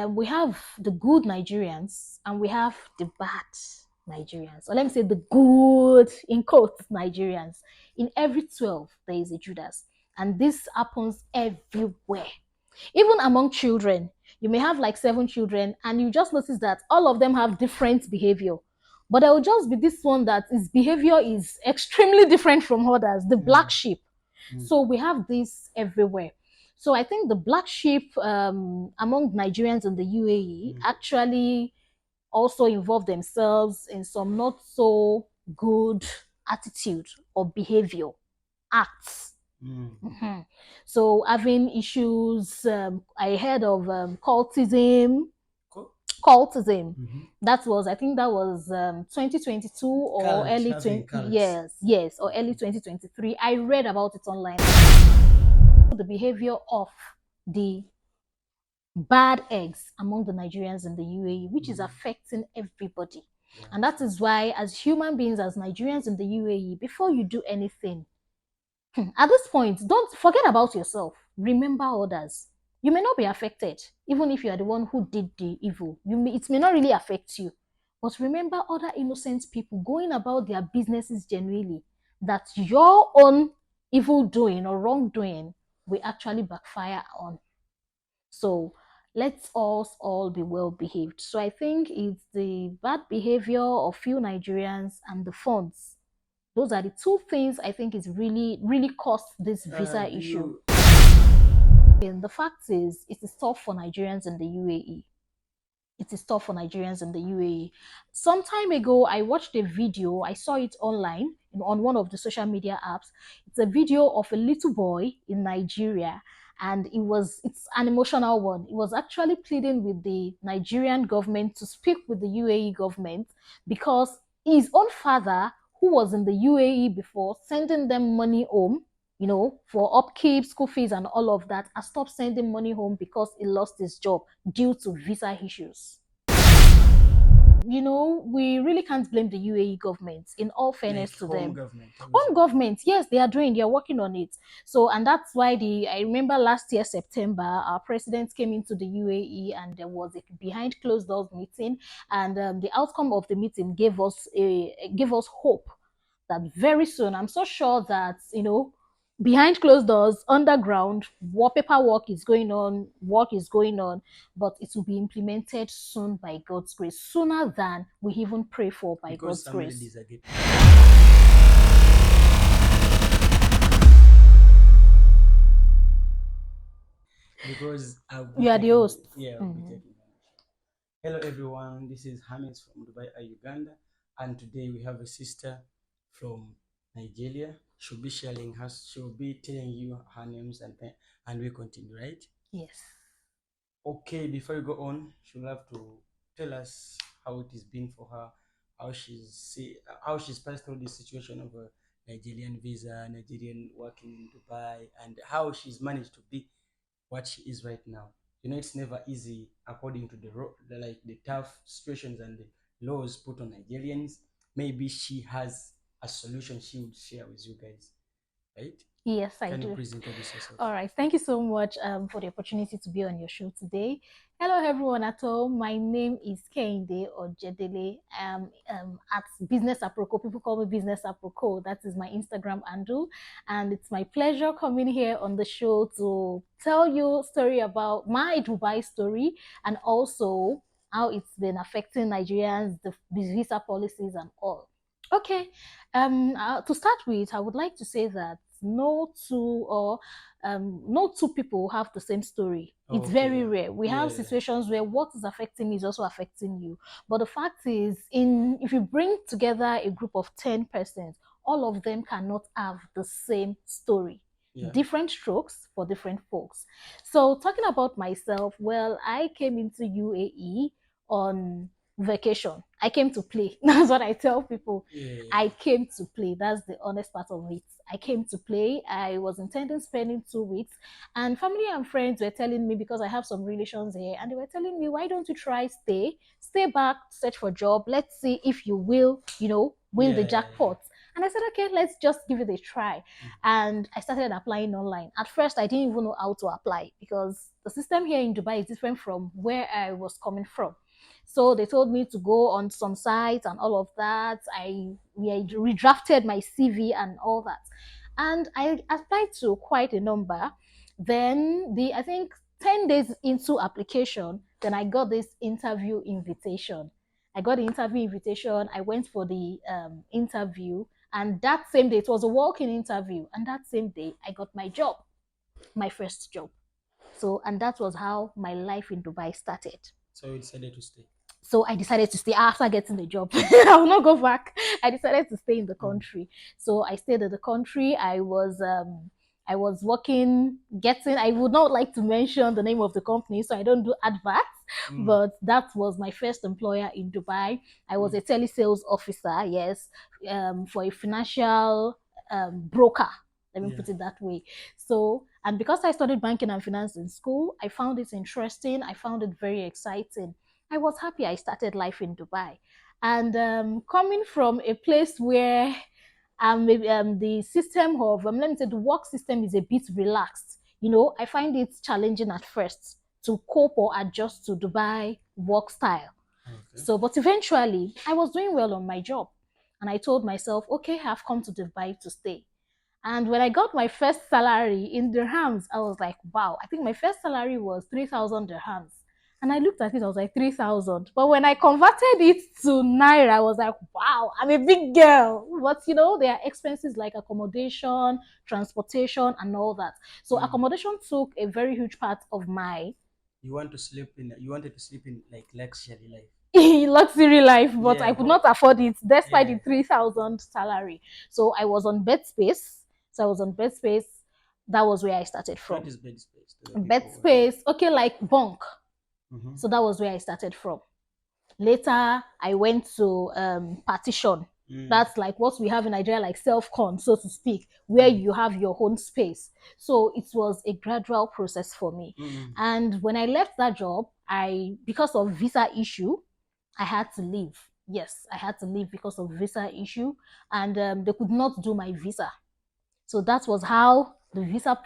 we have the good Nigerians and we have the bad Nigerians. Or let me say the good, in quotes, Nigerians. In every 12, there is a Judas. And this happens everywhere. Even among children, you may have like 7 children, and you just notice that all of them have different behavior. But there will just be this one that his behavior is extremely different from others, the black sheep. So we have this everywhere. So I think the black sheep among Nigerians in the UAE actually also involve themselves in some not so good attitude or behavior acts. So having issues, I heard of cultism. Cultism. That was, I think that was 2022 or Cult, early having 20, cult. yes, or early 2023. I read about it online. The behavior of the bad eggs among the Nigerians in the UAE, which is affecting everybody. Yeah. And that is why, as human beings, as Nigerians in the UAE, before you do anything, at this point, don't forget about yourself. Remember others. You may not be affected, even if you are the one who did the evil. It may not really affect you. But remember other innocent people going about their businesses genuinely, that your own evil doing or wrongdoing will actually backfire on. So let's us all be well behaved. So I think it's the bad behavior of few Nigerians and the funds. Those are the two things I think is really caused this visa issue. And the fact is, it is tough for Nigerians in the UAE. It is tough for Nigerians in the UAE. Some time ago, I watched a video. I saw it online on one of the social media apps. It's a video of a little boy in Nigeria, and it's an emotional one. It was actually pleading with the Nigerian government to speak with the UAE government because his own father, who was in the UAE before, sending them money home, for upkeep, school fees, and all of that, has stopped sending money home because he lost his job due to visa issues. We really can't blame the UAE government, in all fairness Like to home them. government. Home government, yes, they're working on it. So, and that's why I remember last year, September, our president came into the UAE and there was a behind closed doors meeting. And the outcome of the meeting gave us hope that very soon, I'm so sure that, behind closed doors, underground, wallpaper work is going on, but it will be implemented soon by God's grace, sooner than we even pray for by Because God's some grace. ladies are getting. Because I'll be You are the taking, host. yeah, I'll be taking. Hello everyone, this is Hamid from Dubai, Eye Uganda, and today we have a sister from Nigeria. She'll be sharing her, she'll be telling you her names and we continue, right? Yes. Okay, before we go on, she'll have to tell us how it has been for her, how she's passed through this situation of a Nigerian visa, Nigerian working in Dubai, and how she's managed to be what she is right now. It's never easy according to the tough situations and the laws put on Nigerians. Maybe she has a solution she would share with you guys, right? Yes, I Can you do. please introduce yourself? All right. Thank you so much for the opportunity to be on your show today. Hello, everyone at home. My name is Kehinde Ojedele. At Business Aproko. People call me Business Aproko. That is my Instagram handle. And it's my pleasure coming here on the show to tell you a story about my Dubai story and also how it's been affecting Nigerians, the visa policies and all. Okay. To start with, I would like to say that no two people have the same story. It's very Yeah. rare. We have situations where what is affecting me is also affecting you. But the fact is, if you bring together a group of 10 persons, all of them cannot have the same story. Yeah. Different strokes for different folks. So talking about myself, well, I came into UAE on vacation. I came to play. That's what I tell people. Yeah. I came to play. That's the honest part of it. I came to play. I was intending spending 2 weeks, and family and friends were telling me, because I have some relations here, and they were telling me, why don't you try stay back, search for job. Let's see if you will, win the jackpot. And I said, okay, let's just give it a try. And I started applying online. At first, I didn't even know how to apply because the system here in Dubai is different from where I was coming from. So they told me to go on some sites and all of that. I redrafted my CV and all that. And I applied to quite a number. Then I think 10 days into application, then I got this interview invitation. I got the interview invitation. I went for the interview, and that same day, it was a walk-in interview, and that same day, I got my job, my first job. So, and that was how my life in Dubai started. So you decided to stay. So I decided to stay after getting the job. I will not go back. I decided to stay in the country. So I stayed in the country. I was working, getting. I would not like to mention the name of the company, so I don't do adverts. But that was my first employer in Dubai. I was a telesales officer, yes, for a financial broker. Let me put it that way. So, and because I studied banking and finance in school, I found it interesting. I found it very exciting. I was happy I started life in Dubai. And coming from a place where the system of, let me say, the work system is a bit relaxed, you know, I find it challenging at first to cope or adjust to Dubai work style. Okay. So, but eventually, I was doing well on my job. And I told myself, okay, I've come to Dubai to stay. And when I got my first salary in dirhams, I was like, wow, I think my first salary was 3,000 dirhams. And I looked at it, I was like, 3,000. But when I converted it to Naira, I was like, wow, I'm a big girl. But you know, there are expenses like accommodation, transportation, and all that. So accommodation took a very huge part of my you wanted to sleep in like luxury life. Luxury life, but Yeah, I could not afford it despite yeah. the 3,000 salary. So I was on bed space. So I was on bed space. That was where I started from. What is bed space? Bed space, okay, like bunk. So that was where I started from. Later, I went to partition. That's like what we have in Nigeria, like self-con, so to speak, where you have your own space. So it was a gradual process for me. And when I left that job, because of visa issue, I had to leave. Yes, I had to leave because of visa issue, and they could not do my visa. So that was how the visa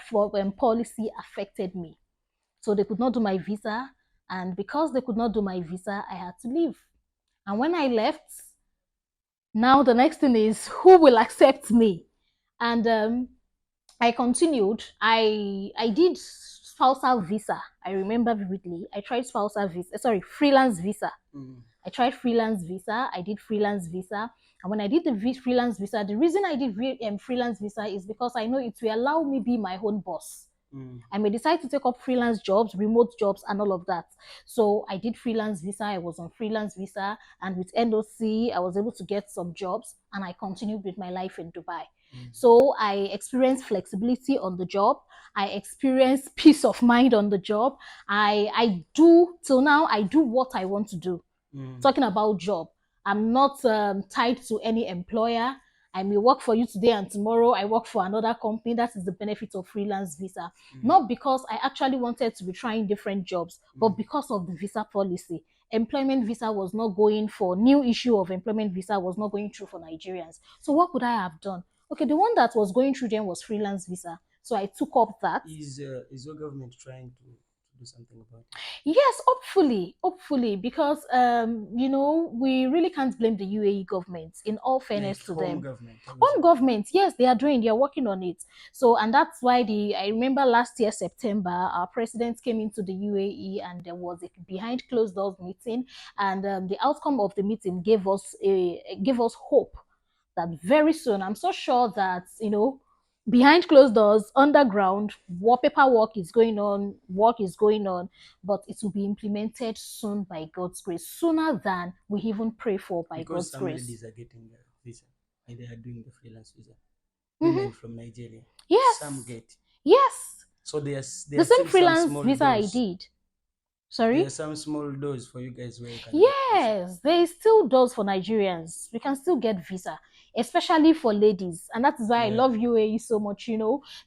policy affected me. So they could not do my visa, and because they could not do my visa, I had to leave. And when I left, now the next thing is who will accept me? And I continued. I did spousal visa. I remember vividly. I tried spousal visa. Sorry, freelance visa. I tried freelance visa. I did freelance visa. And when I did the freelance visa, the reason I did freelance visa is because I know it will allow me be my own boss. I may decide to take up freelance jobs, remote jobs, and all of that. So I did freelance visa. I was on freelance visa, and with NOC, I was able to get some jobs, and I continued with my life in Dubai. So I experienced flexibility on the job. I experienced peace of mind on the job. I do till now. I do what I want to do. Talking about job, I'm not tied to any employer. I may work for you today and tomorrow I work for another company. That is the benefit of freelance visa. Not because I actually wanted to be trying different jobs, but because of the visa policy. Employment visa was not going for new issue of employment visa was not going through for Nigerians. So what could I have done? Okay, the one that was going through then was freelance visa. So I took up that. Is your government trying to do something about it? Yes, hopefully, because you know, we really can't blame the UAE government. In all fairness to them, home government, yes, they are working on it. So, and that's why I remember last year September, our president came into the UAE, and there was a behind closed doors meeting, and the outcome of the meeting gave us hope that very soon, I'm so sure that, you know, behind closed doors, underground, paperwork is going on, work is going on, but it will be implemented soon by God's grace, sooner than we even pray for by because God's grace. Because some ladies are getting the visa, and they are doing the freelance visa. Women from Nigeria. Yes. Some get. Yes. So there's the same freelance visa doors. I did. Sorry? There are some small doors for you guys where you can. Yes, there is still doors for Nigerians. We can still get visa. especially for ladies. And that is why I Yeah. love UAE so much.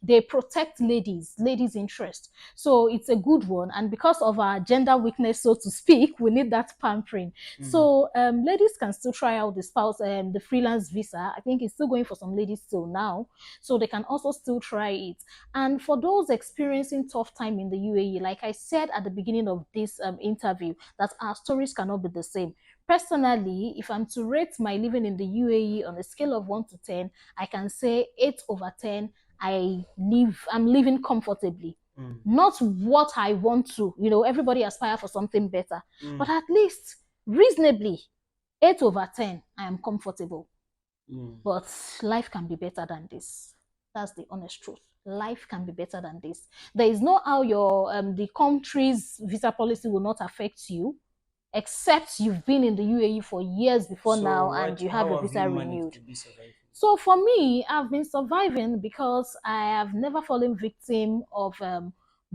They protect ladies' interest. So it's a good one. And because of our gender weakness, so to speak, we need that pampering. Mm. So ladies can still try out the freelance visa. I think it's still going for some ladies till now. So they can also still try it. And for those experiencing tough time in the UAE, like I said at the beginning of this interview, that our stories cannot be the same. Personally, if I'm to rate my living in the UAE on a scale of 1 to 10, I can say 8 over 10. I'm living comfortably. Mm. Not what I want to, everybody aspire for something better, but Mm. at least reasonably 8 over 10, I am comfortable. Mm. But life can be better than this. That's the honest truth. Life can be better than this. There is no how the country's visa policy will not affect you, except you've been in the UAE for years before So now and what? you have How your have you visa managed renewed. to be surviving? So for me, I've been surviving because I have never fallen victim of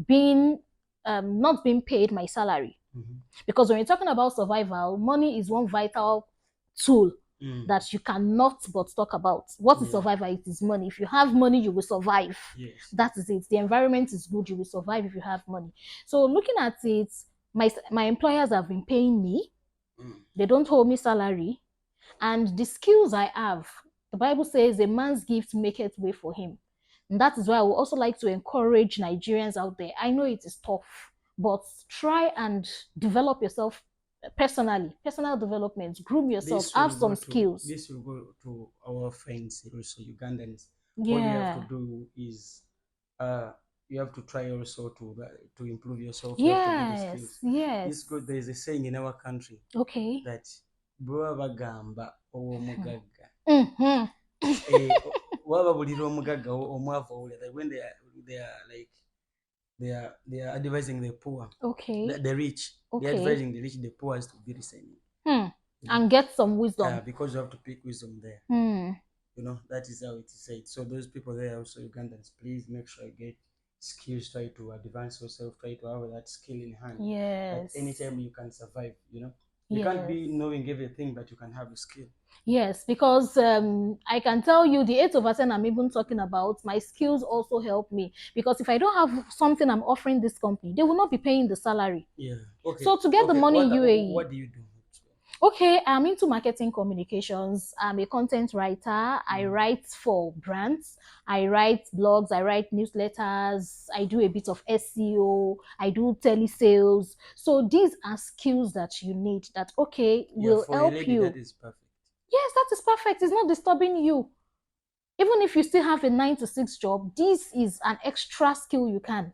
being not being paid my salary. Mm-hmm. Because when you're talking about survival, money is one vital tool Mm. that you cannot but talk about. What is Yeah. survival? It is money. If you have money, you will survive. Yes. That is it. The environment is good. You will survive if you have money. So looking at it, my employers have been paying me. Mm. They don't hold me salary. And the skills I have, the Bible says a man's gift maketh way for him. And that is why I would also like to encourage Nigerians out there. I know it is tough, but try and develop yourself personally, personal development, groom yourself, have some skills. This will go to our friends also Ugandans. All you have to Yeah. do is uh you have to try also to improve yourself. You have to do the Yes. skills. This Yes. good. There is a saying in our country Okay. that bwe bagamba ow'omugagga Mm-hmm. waba bulira omugagga omwavu owulira that when they are like they are advising the poor, Okay. the rich. They're Okay. advising the rich, the poor is to be listening. Hmm. You know, And get some wisdom. because you have to pick wisdom there. Hmm. That is how it is said. So those people there also Ugandans, please make sure you get skills. Try to advance yourself. Try to have that skill in hand. That Yes. anytime you can survive. You can't Yes. be knowing everything, but you can have a skill. Yes, because I can tell you the 8 over 10 I'm even talking about, my skills also help me. Because if I don't have something I'm offering this company, they will not be paying the salary. Yeah. Okay. So to get the Okay. money in UAE, What do you do? okay, I'm into marketing communications. I'm a content writer. I Mm. write for brands. I write blogs. I write newsletters. I do a bit of SEO. I do telesales. So these are skills that you need that, okay, Yeah, will for a help lady that you. is perfect. Yes, that is perfect. It's not disturbing you. Even if you still have a 9 to 6 job, this is an extra skill you can,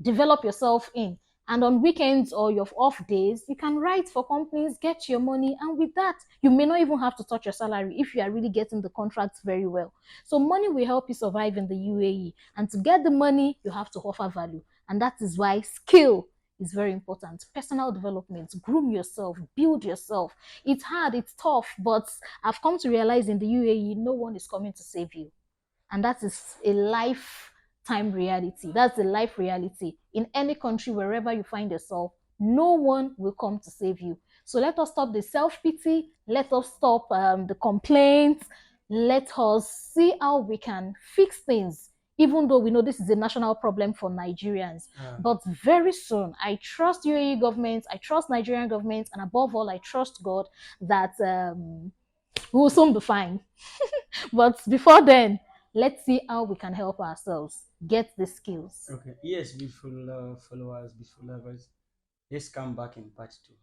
develop yourself in. And on weekends or your off days, you can write for companies, get your money. And with that, you may not even have to touch your salary if you are really getting the contracts very well. So money will help you survive in the UAE. And to get the money, you have to offer value. And that is why skill is very important. Personal development, groom yourself, build yourself. It's hard, it's tough, but I've come to realize in the UAE, no one is coming to save you. And that is a lifetime reality. That's a life reality. In any country, wherever you find yourself, no one will come to save you. So let us stop the self pity. Let us stop the complaints. Let us see how we can fix things, even though we know this is a national problem for Nigerians. But very soon, I trust UAE government, I trust Nigerian government, and above all, I trust God that we will soon be fine. But before then, let's see how we can help ourselves get the skills. Okay. Yes, beautiful followers, beautiful lovers. Let's come back in part two.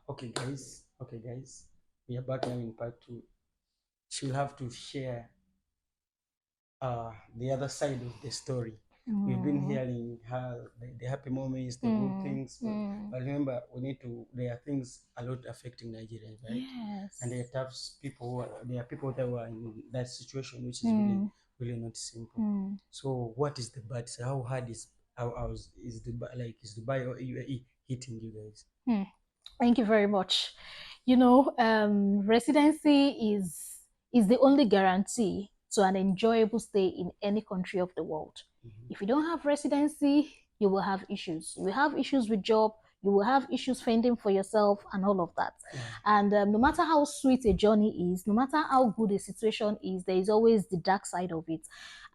Okay, guys. Okay, guys. We are back now in part two. She'll have to share the other side of the story. We've been hearing her the happy moments, the good things, but remember, there are things a lot affecting Nigerians, right? Yes. And there are tough people. There are people that were in that situation, which is really, really not simple. So, what is the bad side? How hard is Dubai or UAE hitting you guys? Thank you very much. Residency is the only guarantee to an enjoyable stay in any country of the world. Mhm. If you don't have residency, you will have issues. You will have issues with job, you will have issues fending for yourself and all of that. Yeah. And no matter how sweet a journey is, no matter how good a situation is, there is always the dark side of it.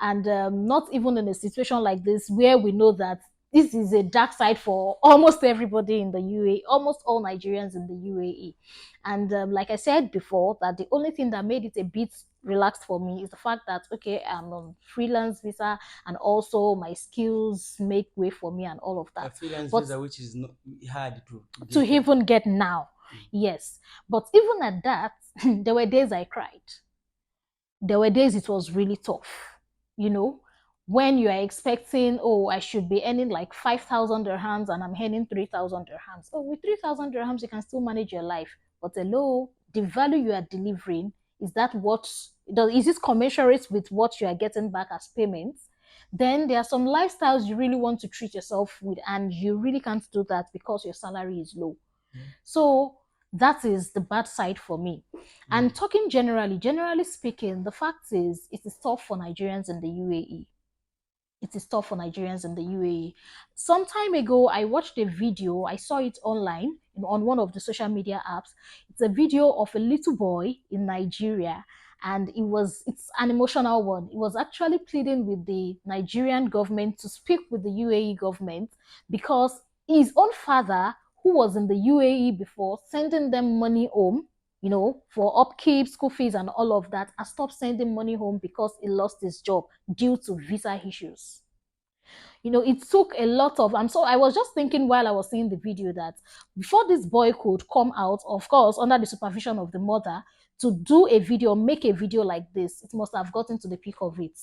And not even in a situation like this where we know that this is a dark side for almost everybody in the UAE, almost all Nigerians in the UAE. And like I said before, that the only thing that made it a bit relaxed for me is the fact that, okay, I'm on freelance visa and also my skills make way for me and all of A that. freelance But visa, which is not hard to to get. even get now, yes. But even at that, there were days I cried. There were days it was really tough, you know, when you are expecting, oh, I should be earning like 5,000 dirhams and I'm earning 3,000 dirhams. Oh, with 3,000 dirhams, you can still manage your life. But hello, the value you are delivering, is that what, is it commensurate with what you are getting back as payments? Then there are some lifestyles you really want to treat yourself with, and you really can't do that because your salary is low. So that is the bad side for me. And talking generally speaking, the fact is it is tough for Nigerians in the UAE. It is tough for Nigerians in the UAE. Some time ago, I watched a video. I saw it online on one of the social media apps. It's a video of a little boy in Nigeria, and it's an emotional one. It was actually pleading with the Nigerian government to speak with the UAE government because his own father, who was in the UAE before, sending them money home, for upkeep, school fees, and all of that, has stopped sending money home because he lost his job due to visa issues. It took a lot of. I was just thinking while I was seeing the video that before this boy could come out, of course, under the supervision of the mother, to do a video, make a video like this, it must have gotten to the peak of it.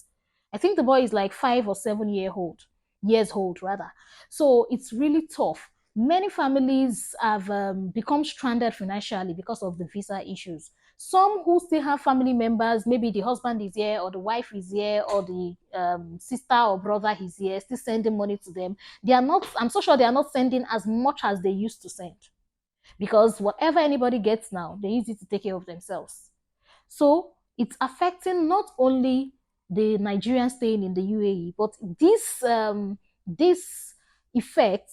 I think the boy is like 5 or 7 years old rather. So it's really tough. Many families have become stranded financially because of the visa issues. Some who still have family members, maybe the husband is here or the wife is here or the sister or brother is here, still sending money to them. They are not, I'm so sure they are not sending as much as they used to send, because whatever anybody gets now, they use it to take care of themselves. So it's affecting not only the Nigerians staying in the UAE, but this effect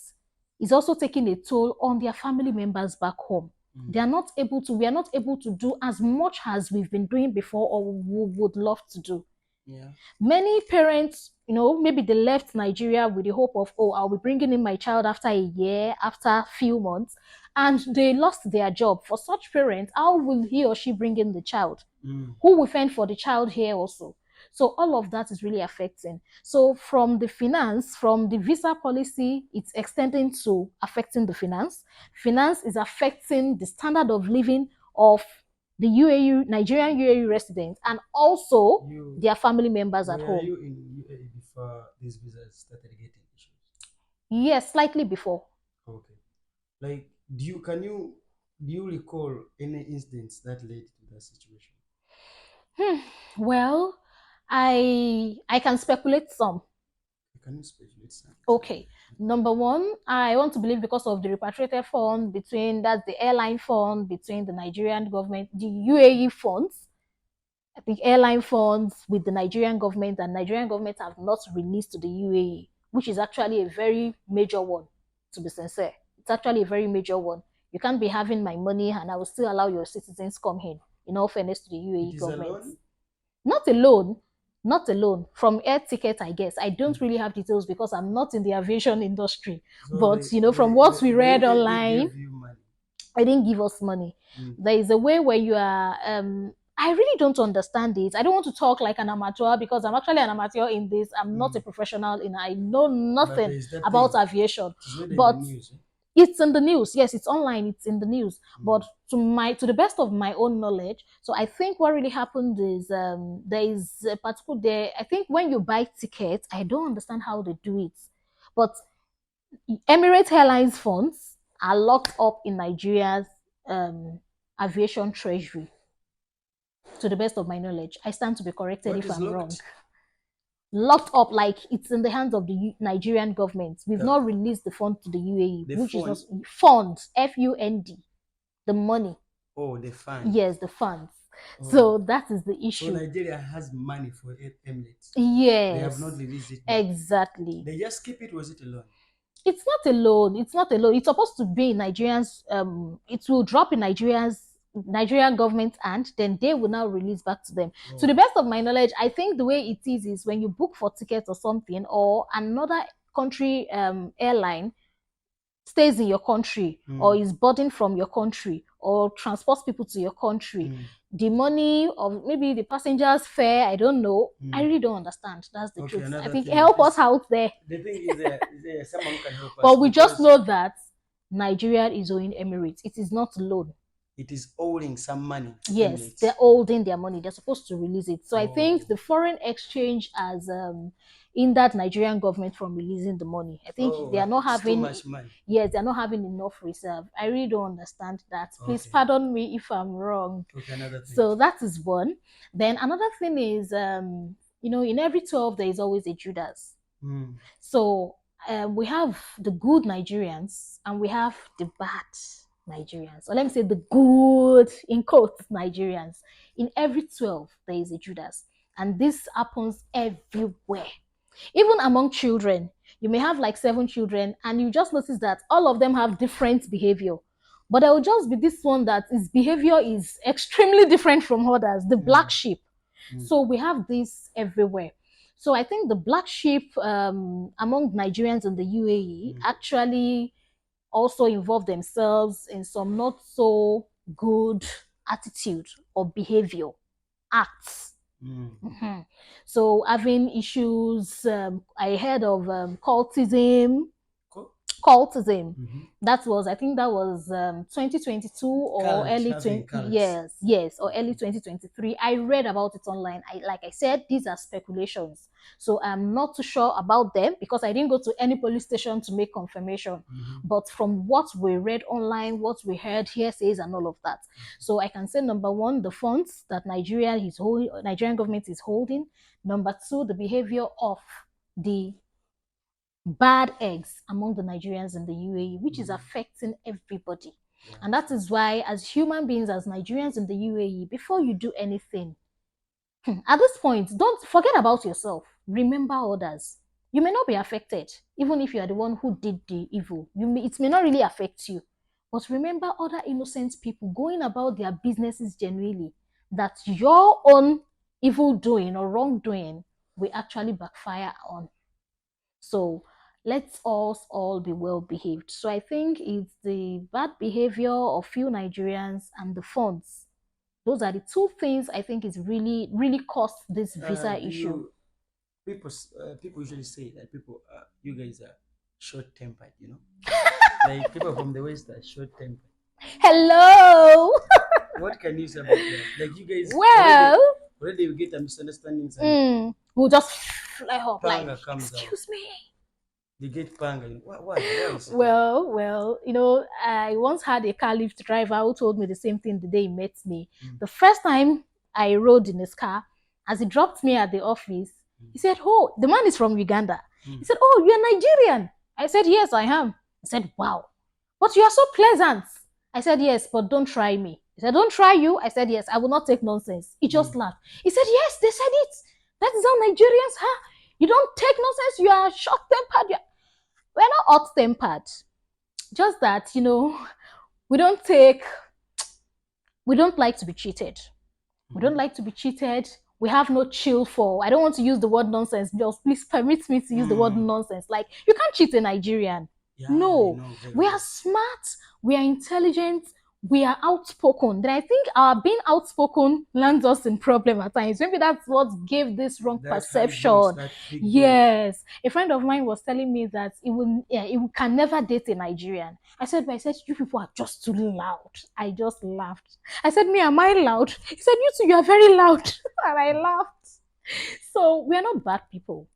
is also taking a toll on their family members back home. They are not able to, we are not able to do as much as we've been doing before or we would love to do. Yeah. Many parents, maybe they left Nigeria with the hope of, oh, I'll be bringing in my child after a year, after a few months, and they lost their job. For such parents, how will he or she bring in the child? Who will fend for the child here also? So all of that is really affecting. So from the visa policy, it's extending to affecting the finance. Finance is affecting the standard of living of the UAE, Nigerian UAE residents, and also their family members at Were home. you in UAE before this visa started getting issues? Yes, slightly before. Okay. Like, do you recall any instance that led to that situation? Well, I can speculate some. Can you speculate some? Okay. Number one, I want to believe because of the repatriated fund that's the airline fund between the Nigerian government, the UAE funds. I think airline funds with the Nigerian government and Nigerian government have not released to the UAE, which is actually a very major one, to be sincere. It's actually a very major one. You can't be having my money and I will still allow your citizens come in all fairness to the It UAE is a government. loan? Not alone, not alone. From air ticket, I guess. I don't really have details because I'm not in the aviation industry. So But from what we read they online, gave you money. I didn't give us money. There is a way where you are. I really don't understand it. I don't want to talk like an amateur because I'm actually an amateur in this. I'm not a professional in. I know But nothing there is that about thing. aviation, It is not in the but news. it's in the news. Yes, it's online. It's in the news. But to the best of my own knowledge, so I think what really happened is there is a particular day. I think when you buy tickets, I don't understand how they do it, but Emirates Airlines funds are locked up in Nigeria's um, aviation treasury. To the best of my knowledge, I stand to be corrected What if is I'm wrong. locked? Locked up, like it's in the hands of the Nigerian government. We've The, not released the fund to the UAE, the which is not phone. funds, FUND, the money. Oh, the fund. Yes, the funds. Oh, So that is the so issue. Nigeria has money for Emirates. They have not Yes, released it back. exactly. They just keep it. Was it alone? It's not alone. It's not alone. It's supposed to be in Nigerians. It will drop in Nigerian government, and then they will now release back to them. To the Oh. best of my knowledge, I think the way it is when you book for tickets or something, or another country airline stays in your country or Mm. is boarding from your country or transports people to your country, Mm. the money of maybe the passengers fare, I don't know. I Mm. really don't understand. That's the Okay, truth. I another think thing help us is out there. the thing is there someone who can help us But we just because know that Nigeria is owing Emirates. It is not loan. it is owing some money to Yes, Emirates. they're holding their money. They're supposed to release it. So I think Oh, the foreign exchange has hindered Nigerian government from releasing the money. I think they are oh, not it's too having, much money. yes, they're not having enough reserve. I really don't understand that. Please Okay, pardon me if I'm wrong. okay, another thing. So that is one. Then another thing is, in every 12 there is always a Judas. Mm. So we have the good Nigerians and we have the bad Nigerians. Or let me say the good, in quotes, Nigerians. In every 12, there is a Judas. And this happens everywhere. Even among children, you may have like 7 children, and you just notice that all of them have different behavior. But there will just be this one that his behavior is extremely different from others, the Mm. black sheep. Mm. So we have this everywhere. So I think the black sheep among Nigerians in the UAE Mm. actually also involve themselves in some not so good attitude or behavior acts. Mm. Mhm. So having issues, I heard of cultism, Cool. cultism. Mm-hmm. That was, I think that was 2022 or Cult, early having 20, cults. yes, yes, or early 2023. I read about it online. Like I said, these are speculations. So I'm not too sure about them because I didn't go to any police station to make confirmation. Mm-hmm. But from what we read online, what we heard, hearsays and all of that. So I can say number one, the funds that Nigerian government is holding. Number two, the behavior of the bad eggs among the Nigerians in the UAE, which is Mm. affecting everybody. Yeah, And that true. is why, as human beings, as Nigerians in the UAE, before you do anything, at this point, don't forget about yourself. Remember others. You may not be affected, even if you are the one who did the evil. It may not really affect you. But remember other innocent people going about their businesses genuinely, that your own evil doing or wrongdoing will actually backfire on. So let's us all be well behaved. So I think it's the bad behavior of few Nigerians and the funds. Those are the two things I think is really, really caused this visa Do issue. you people usually say that people you guys are short tempered, you know? Like people from the West are short tempered. Hello. What can you say about that? Like you guys Well, already we get a misunderstandings and we'll just fly up like, panga comes out. excuse me. They get panga. Why is it like Well, I once had a car lift driver who told me the same thing the day he met me. mm, The first time I rode in his car, as he dropped me at the office, he said, "Oh, the man is from Uganda." He mm, said, "Oh, you're Nigerian." I said, "Yes, I am." He said, "Wow, but you are so pleasant." I said, "Yes, but don't try me." He said, "Don't try you." I said, "Yes, I will not take nonsense." He just mm, laughed. He said, "Yes, they said it. That is how Nigerians are. You don't take nonsense. You are short tempered. We're not hot tempered. Just that, we don't take, we don't like to be cheated. We don't mm, like to be cheated. We have no chill for. I don't want to use the word nonsense. Just please permit me to use the word mm. nonsense. Like, you can't cheat a Nigerian. Yeah, I No, know very we are well. smart. We are intelligent. We are outspoken. Then I think our being outspoken lands us in problem at times. Maybe that's what gave this wrong That high voice, perception. that big voice. Yes, a friend of mine was telling me that it can never date a Nigerian. I said, you people are just too loud. I just laughed. I said, me, am I loud? He said, you two, you are very loud. And I laughed. So we are not bad people,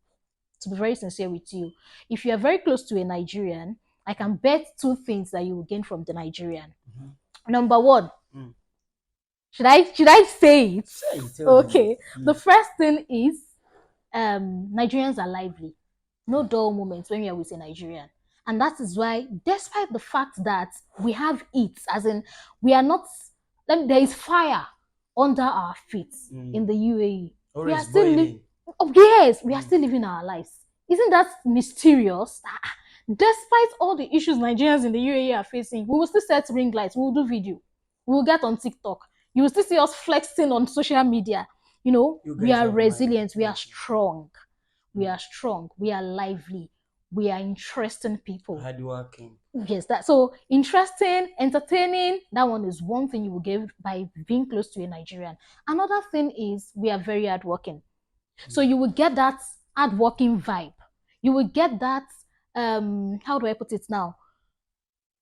to be very sincere with you. If you are very close to a Nigerian, I can bet two things that you will gain from the Nigerian. Mm-hmm. Number one, Mm. should I say it? Say, tell them. Okay. The Mm. first thing is Nigerians are lively. No dull moments when you are with a Nigerian. And that is why, despite the fact that we have it, as in we are not, there is fire under our feet in the UAE. We are Always still living. boiling. Oh, yes, we are still living our lives. Isn't that mysterious? Despite all the issues Nigerians in the UAE are facing, we will still set ring lights. We will do video. We will get on TikTok. You will still see us flexing on social media. You know, You we guys are have money. resilient. We are Yes. strong. We are strong. We are lively. We are interesting people. Hardworking. Yes, that so interesting, entertaining. That one is one thing you will get by being close to a Nigerian. Another thing is we are very hardworking. So you will get that hardworking vibe. You will get that how do I put it now?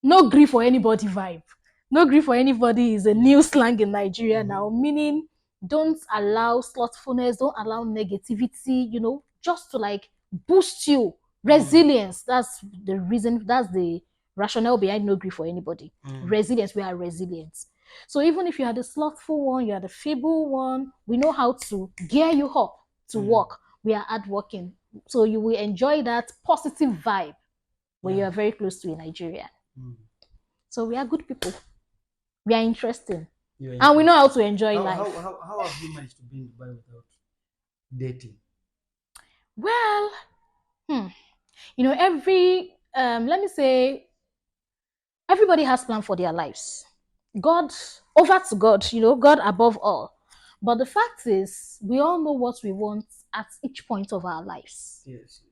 No grief for anybody vibe. No grief for anybody is a new slang in Nigeria now, meaning don't allow slothfulness, don't allow negativity, you know, just to like boost you. Resilience. That's the reason, that's the rationale behind no grief for anybody. Resilience, we are resilient. So even if you are the slothful one, you are the feeble one, we know how to gear you up to work. We are hardworking. So you will enjoy that positive vibe when you are very close to a Nigerian. So we are good people. We are interesting. And we know how to enjoy life. How have you managed to be in Dubai without dating? Well, you know, let me say, everybody has plan for their lives. God, over to God, you know, God above all. But the fact is, we all know what we want at each point of our lives. Yes.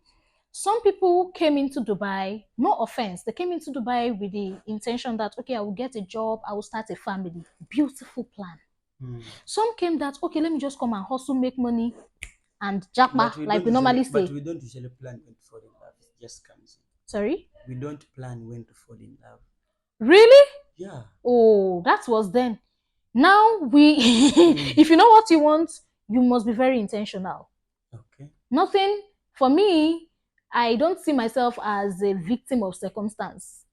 Some people came into Dubai, no offense, they came into Dubai with the intention that, okay, I will get a job, I will start a family. Beautiful plan. Some came that, okay, let me just come and hustle, make money, and japa, like we normally say. But we don't usually plan when to fall in love. It just comes in. Sorry? We don't plan when to fall in love. Really? Yeah. Oh, that was then. Now if you know what you want, you must be very intentional. Okay. Nothing, for me, I don't see myself as a victim of circumstance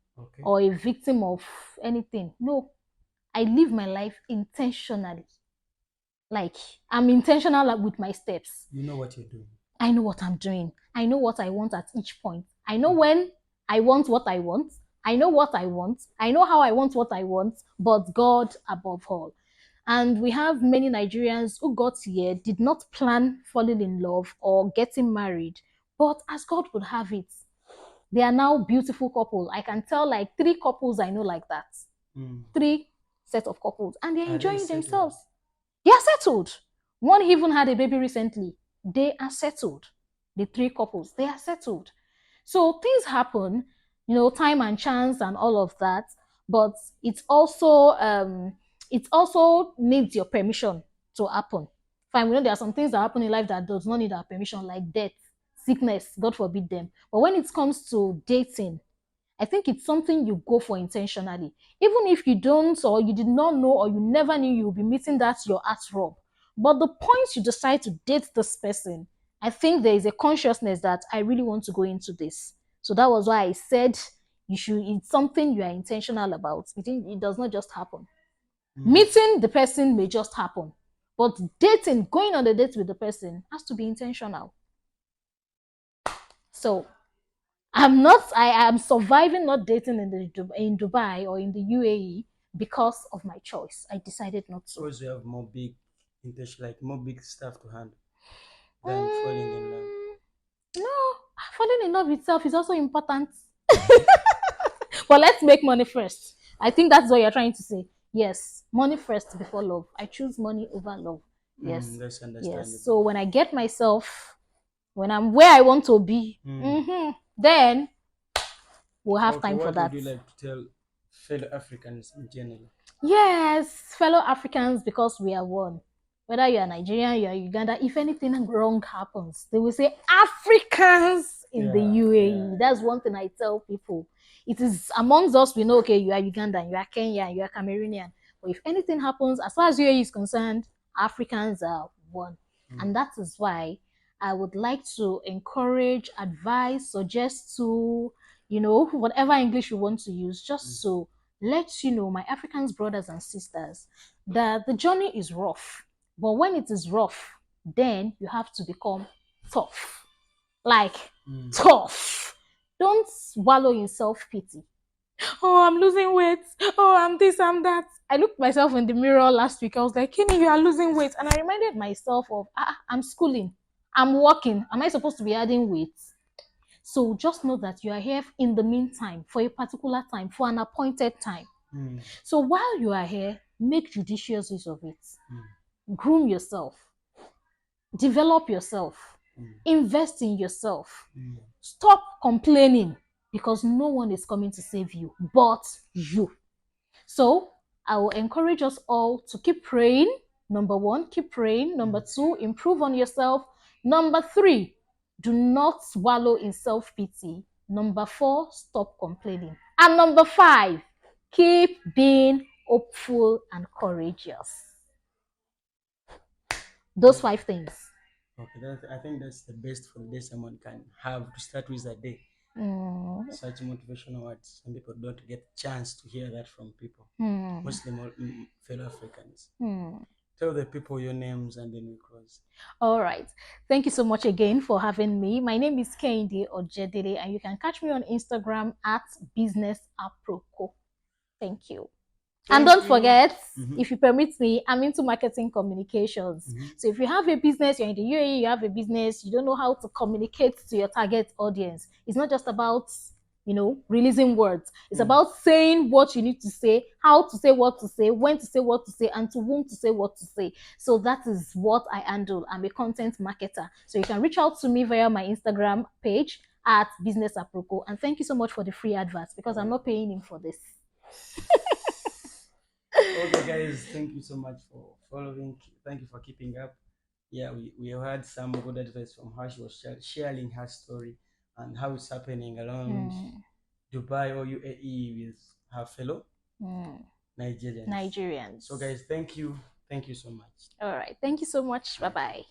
or a victim of anything. No, I live my life intentionally. Like, I'm intentional with my steps. You know what you're doing. I know what I'm doing. I know what I want at each point. I know when I want what I want. I know what I want. I know how I want what I want, but God above all. And we have many Nigerians who got here, did not plan falling in love or getting married, but as God would have it, they are now beautiful couple. I can tell like 3 couples I know like that. 3 set of couples, and they're enjoying themselves. They are settled. One even had a baby recently. They are settled. The 3 couples, they are settled. So things happen, you know, time and chance and all of that. But it also needs your permission to happen. Fine, we know there are some things that happen in life that does not need our permission, like death, sickness, God forbid them. But when it comes to dating, I think it's something you go for intentionally. Even if you don't, or you did not know, or you never knew you'll be meeting that your heart rub. But the point you decide to date this person, I think there is a consciousness that I really want to go into this. So that was why I said it's something you are intentional about. It does not just happen. Meeting the person may just happen. But dating, going on a date with the person has to be intentional. So I am surviving not dating in Dubai or in the UAE because of my choice. I decided not to. Because you have more big intention, like more big stuff to handle than falling in love. No, falling in love itself is also important. But let's make money first. I think that's what you're trying to say. Yes, money first before love. I choose money over love. Yes. That's understandable. Yes. So when I get myself, when I'm where I want to be, then we'll have time for that. What would you like to tell fellow Africans in general? Yes, fellow Africans, because we are one. Whether you are Nigerian, you are Uganda, if anything wrong happens, they will say Africans in the UAE. That's one thing I tell people. It is amongst us, we know, okay, you are Ugandan, you are Kenyan, you are Cameroonian. But if anything happens, as far as UAE is concerned, Africans are one. And that is why I would like to encourage, advise, suggest to, you know, whatever English you want to use, just so let you know, my Africans brothers and sisters, that the journey is rough. But when it is rough, then you have to become tough. Like, tough. Don't wallow in self-pity. Oh, I'm losing weight. Oh, I'm this, I'm that. I looked myself in the mirror last week. I was like, Kenny, you are losing weight. And I reminded myself of, I'm schooling. I'm working. Am I supposed to be adding weight? So just know that you are here in the meantime, for a particular time, for an appointed time. Mm. So while you are here, make judicious use of it. Mm. Groom yourself. Develop yourself. Mm. Invest in yourself. Mm. Stop complaining because no one is coming to save you but you. So I will encourage us all to keep praying. Number one, keep praying. Number two, improve on yourself. Number three, do not wallow in self pity. Number four, stop complaining. And number five, keep being hopeful and courageous. Those Okay. 5 things. Okay, I think that's the best for the day someone can have to start with a day. Mm, Such motivational words. Some people don't get a chance to hear that from people, mm, mostly fellow Africans. mm. Tell the people your names and then we close. All right. Thank you so much again for having me. My name is Kehinde Ojedele, and you can catch me on Instagram at Business Aproko. Thank you. And Thank don't you. forget, Mm-hmm. if you permit me, I'm into marketing communications. Mm-hmm. So if you have a business, you're in the UAE, you have a business, you don't know how to communicate to your target audience. It's not just about, releasing words. It's Mm. about saying what you need to say, how to say what to say, when to say what to say, and to whom to say what to say. So that is what I handle. I'm a content marketer. So you can reach out to me via my Instagram page at Business Aproko. And thank you so much for the free adverts because I'm not paying him for this. Okay, guys, thank you so much for following. Thank you for keeping up. Yeah, we heard some good advice from her. She was sharing her story and how it's happening around Hmm. Dubai or UAE with her fellow Hmm. Nigerians. Nigerians. So, guys, thank you. Thank you so much. All right. Thank you so much. Bye bye.